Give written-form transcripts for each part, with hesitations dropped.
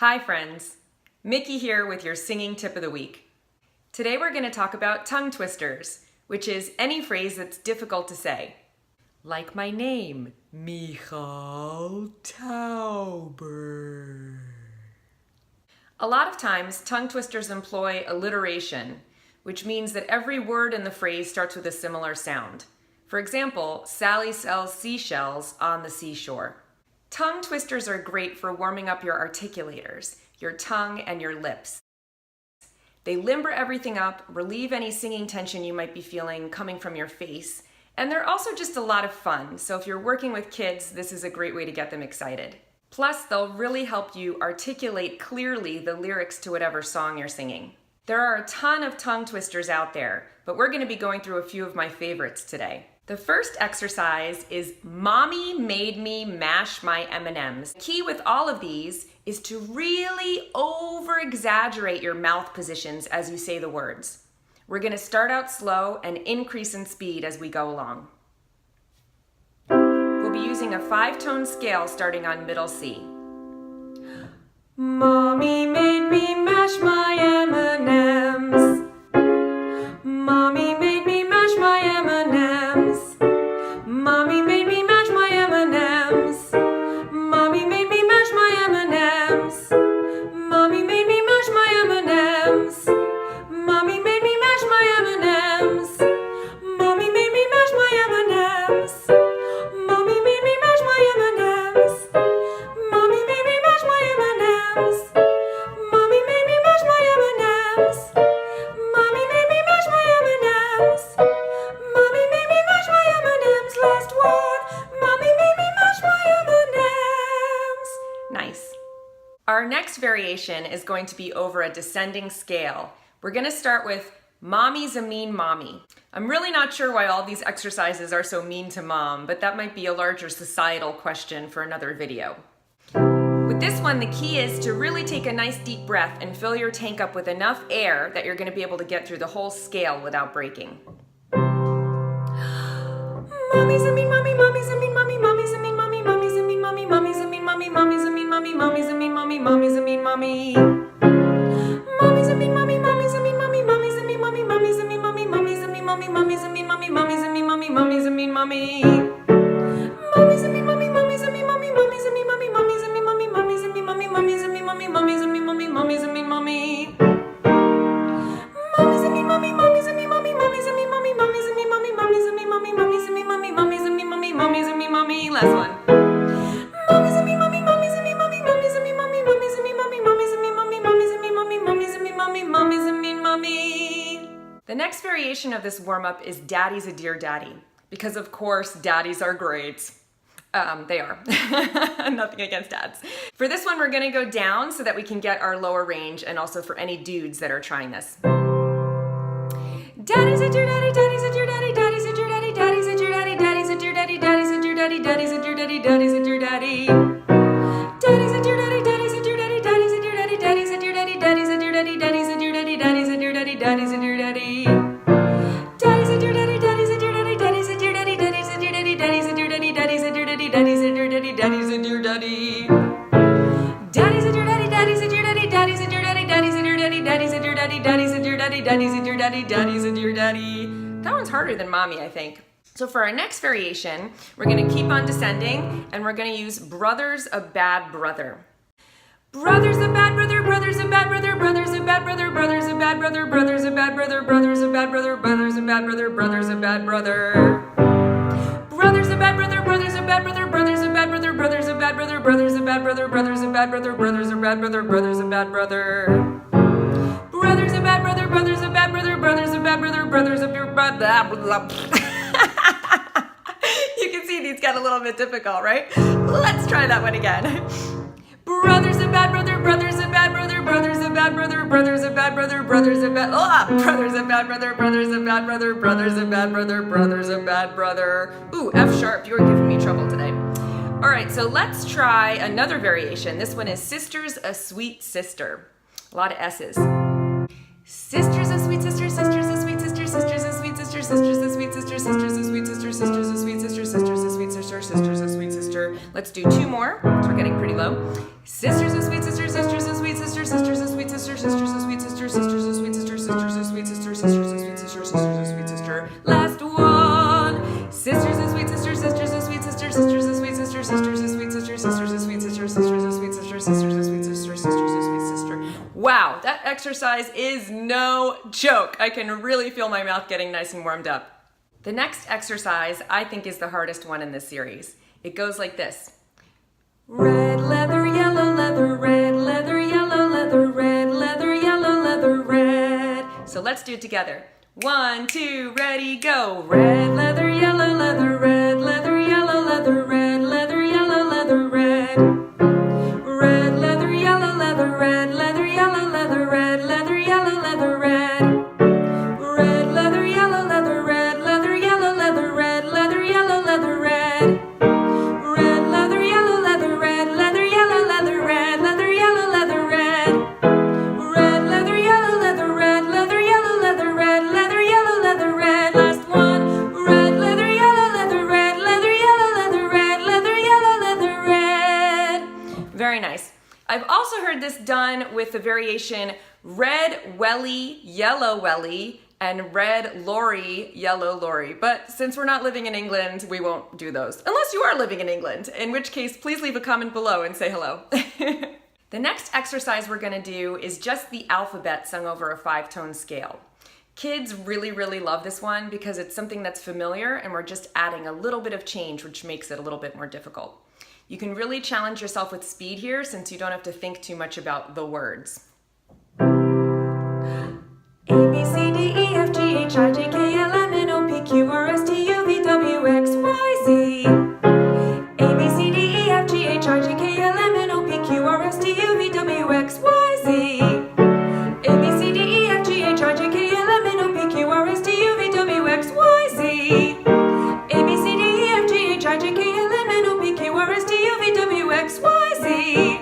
Hi friends, Miki here with your singing tip of the week. Today we're going to talk about tongue twisters, which is any phrase that's difficult to say. Like my name, Michal Towber. A lot of times, tongue twisters employ alliteration, which means that every word in the phrase starts with a similar sound. For example, Sally sells seashells on the seashore. Tongue twisters are great for warming up your articulators, your tongue and your lips. They limber everything up, relieve any singing tension you might be feeling coming from your face, and they're also just a lot of fun, so if you're working with kids, this is a great way to get them excited. Plus, they'll really help you articulate clearly the lyrics to whatever song you're singing. There are a ton of tongue twisters out there, but we're going to be going through a few of my favorites today. The first exercise is Mommy Made Me Mash My M&Ms. The key with all of these is to really over-exaggerate your mouth positions as you say the words. We're going to start out slow and increase in speed as we go along. We'll be using a 5-tone scale starting on middle C. Mommy made me mash my M&Ms. Mommy made me mash my M&Ms. Mommy made me mash my M&Ms. Mommy made me mash my M&Ms. Mommy made me mash my M&Ms. Mommy made me mash my M&Ms. Mommy made me mash my M&Ms. Mommy made me mash my M&Ms. Mommy made me mash my M&Ms. Mommy made me mash my M&Ms. Mommy made me mash my M&Ms. Mommy made me mash my M&Ms. Last one. Mommy made me mash my M&Ms. Nice. Our next variation is going to be over a descending scale. We're going to start with Mommy's a mean mommy. I'm really not sure why all these exercises are so mean to mom, but that might be a larger societal question for another video. With this one, the key is to really take a nice deep breath and fill your tank up with enough air that you're going to be able to get through the whole scale without breaking. Mommy's a mean mommy, mommy's a mean mommy, mommy's a mean mommy, mommy's a mean mommy, mommy's a mean mommy, mommy's a mean mommy, mommy's a mean mommy, mommy's a mean mommy. Mommy's a mean mommy, mommy's a mean mommy, mommy's a mean mommy, mommy's a mean mommy, mommy's a mean mommy, mommy's a mean mommy, mommy's a mean mommy, mommy's a mean mommy. Mommy's a mean mommy, mommy's a mean mommy, mommy's a mean mommy, mommy's a mean mommy, mommy's a mean mommy, mommy's a mean mommy, mommy's a mean mommy, mommy's a mean mommy. Mommy's a mean mommy, mommy's a mean mommy, mommy's a mean mommy, mommy's a mean mommy, mommy's a mean mommy, mommy's a mean mommy, mommy's a mean mommy, mommy's a mean mommy. Last one. Mommy's a mean mommy, mommy's a mean mommy, mommy's a mean mommy, mommy's a mean mommy, mommy's a mean mommy, mommy's a mean mommy, mommy's a mean mommy, mommy's a mean mommy. The next variation of this warm-up is Daddy's a Dear Daddy, because of course daddies are great. They are. Nothing against dads. For this one, we're going to go down so that we can get our lower range, and also for any dudes that are trying this. Daddy's a dear daddy, daddy's a dear daddy, daddy's a dear daddy, daddy's a dear daddy, daddy's a dear daddy, daddy's a dear daddy, daddy's a dear daddy, daddy's a dear daddy. Daddy's a dear daddy, daddy's a dear daddy, daddy's a dear daddy, daddy's a dear daddy, daddy's a dear daddy, daddy's a dear daddy, daddy's a dear daddy, daddy's a dear daddy. Daddy's a dear daddy, daddy's a dear daddy, daddy's a dear daddy, daddy's a dear daddy, daddy's a dear daddy, daddy's a dear daddy, daddy's a dear daddy, daddy's a dear daddy. Daddy's a dear daddy, daddy's a dear daddy, daddy's a dear daddy, daddy's a dear daddy, daddy's a dear daddy, daddy's a dear daddy, daddy's a dear daddy, daddy's a dear daddy. That one's harder than mommy, I think. So for our next variation, we're going to keep on descending, and we're going to use Brother's a Bad Brother. Brother's a bad brother, brother's a bad brother, brother's a bad brother, brother's a bad brother, brother's a bad brother, brother's a bad brother, brother's a bad brother, brother's a bad brother. Brother's a bad brother, brother's a bad brother, brother's a bad brother, brother's a bad brother, brother's a bad brother, brother's a bad brother, brother's a bad brother, brother's a bad brother. Brother's a bad brother, brother's a bad brother, brother's a bad brother, brother's a bad brother. You can see these get a little bit difficult, right? Let's try that one again. Brother's a bad brother, brother's a bad brother, brother's a bad brother, brother's a bad brother, brother's a bad brother's a bad brother, brother's a bad brother, brother's a bad brother, brother's a bad brother. Ooh, F sharp, you're giving me trouble today. All right, so let's try another variation. This one is Sister's a Sweet Sister. A lot of S's. Sister's a sweet sister, sister's a sweet sister, sister's a sweet sister, sister's a sweet sister, sister's a sweet sister, sister's a sweet sister, sister's a sweet sister, sister's a sweet sister. Let's do two more. So we're getting pretty low. Sister's a sweet sister, sister's a sister, so sweet sister. Wow, that exercise is no joke. I can really feel my mouth getting nice and warmed up. The next exercise I think is the hardest one in this series. It goes like this. Red leather, yellow leather, red leather, yellow leather, red leather, yellow leather, red. So let's do it together. 1, 2, ready, go. Red leather, yellow leather, red leather, yellow leather, red leather, yellow leather, red. Red leather, yellow leather, red leather, yellow leather, red leather, yellow leather, red. Red leather, yellow leather, red leather, yellow leather, red leather, yellow leather, red. Red leather, yellow leather, red leather, yellow leather, red leather, yellow leather, red. Red leather, yellow leather, red leather, yellow leather, red leather, yellow leather, red. Last one. Red leather, yellow leather, red leather, yellow leather, red leather, yellow leather, red. Very nice. I've also heard this done with the variation red welly, yellow welly, and red lorry, yellow lorry. But since we're not living in England, we won't do those. Unless you are living in England, in which case, please leave a comment below and say hello. The next exercise we're gonna do is just the alphabet sung over a 5-tone scale. Kids really, really love this one because it's something that's familiar and we're just adding a little bit of change, which makes it a little bit more difficult. You can really challenge yourself with speed here since you don't have to think too much about the words. A, B, C, D, E, F, G, H, I, J, K, L, M, N, O, P, Q, R, S, T, U, V, W, X, Y, Z. A, B, C, D, E, F, G, H, I, J, K, L, M, N, O, P, Q, R, S, T, U, V, W, X, Y, Z. A, B, C, D, E, F, G, H, I, J, K, L, M, N, O, P, Q, R, S, T, U, V, W, X, Y, Z. A, B, C, D, E, F, G, H, I, J, K, L, M, N, O, P, Q, R, S, T, U, V, W, X, Y, Z.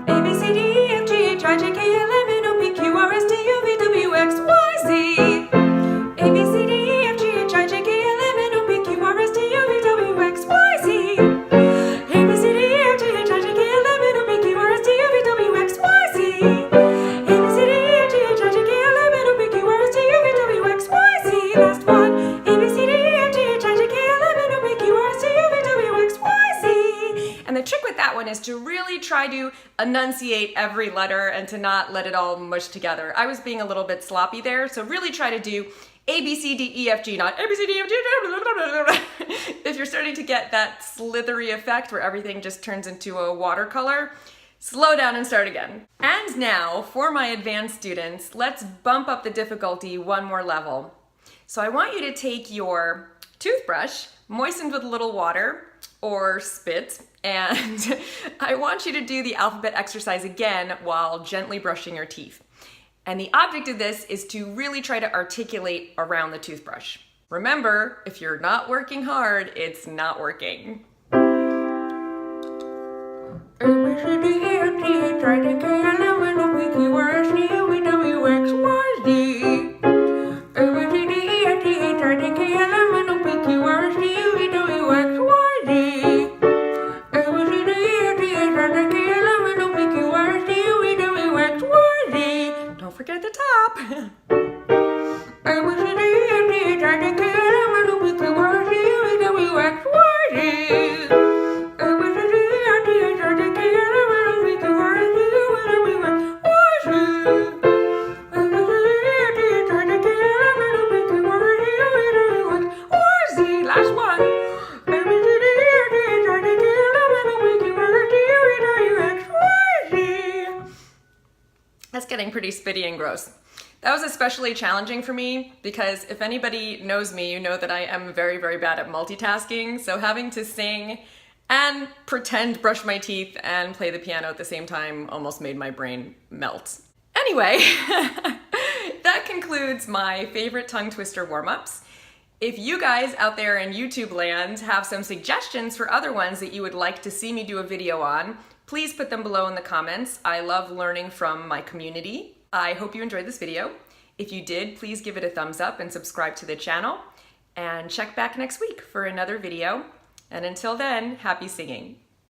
A, B, C, D, E, F, G, H, I, J, K, L, M, N, O, P, Q, R, S, T, U, V, W, X, Y, Z. A, B, C, D, E, F, G, H, I, J, K, L, M, N, O, P, Q, R, S, T, U, V, W, X, Y, Z. A, B, C, D, E, F, G, H, I, J, K, L, M, N, O, P, Q, R, S, T, U, V, W, X, Y, Z. A, B, C, D, E, F, G, H, I, J, K, L, M, N, O, P, Q, R, S, T, U, V, W, X, Y, Z. Last one. A, B, C, D, E, F, G, H, I, J, K, L, M, N, O, P, Q, R, S, T, U, V, W, X, Y, Z. And the trick with that one is to really try to enunciate every letter and to not let it all mush together. I was being a little bit sloppy there, so really try to do A, B, C, D, E, F, G, not A, B, C, D, E, F, G. If you're starting to get that slithery effect where everything just turns into a watercolor, slow down and start again. And now, for my advanced students, let's bump up the difficulty one more level. So I want you to take your toothbrush, moistened with a little water or spit, and I want you to do the alphabet exercise again while gently brushing your teeth. And the object of this is to really try to articulate around the toothbrush. Remember, if you're not working hard, it's not working. Don't forget the top. Last one. That's getting pretty spitty and gross. That was especially challenging for me because if anybody knows me, you know that I am very, very bad at multitasking. So having to sing and pretend brush my teeth and play the piano at the same time almost made my brain melt. Anyway, that concludes my favorite tongue twister warm-ups. If you guys out there in YouTube land have some suggestions for other ones that you would like to see me do a video on, please put them below in the comments. I love learning from my community. I hope you enjoyed this video. If you did, please give it a thumbs up and subscribe to the channel. And check back next week for another video. And until then, happy singing.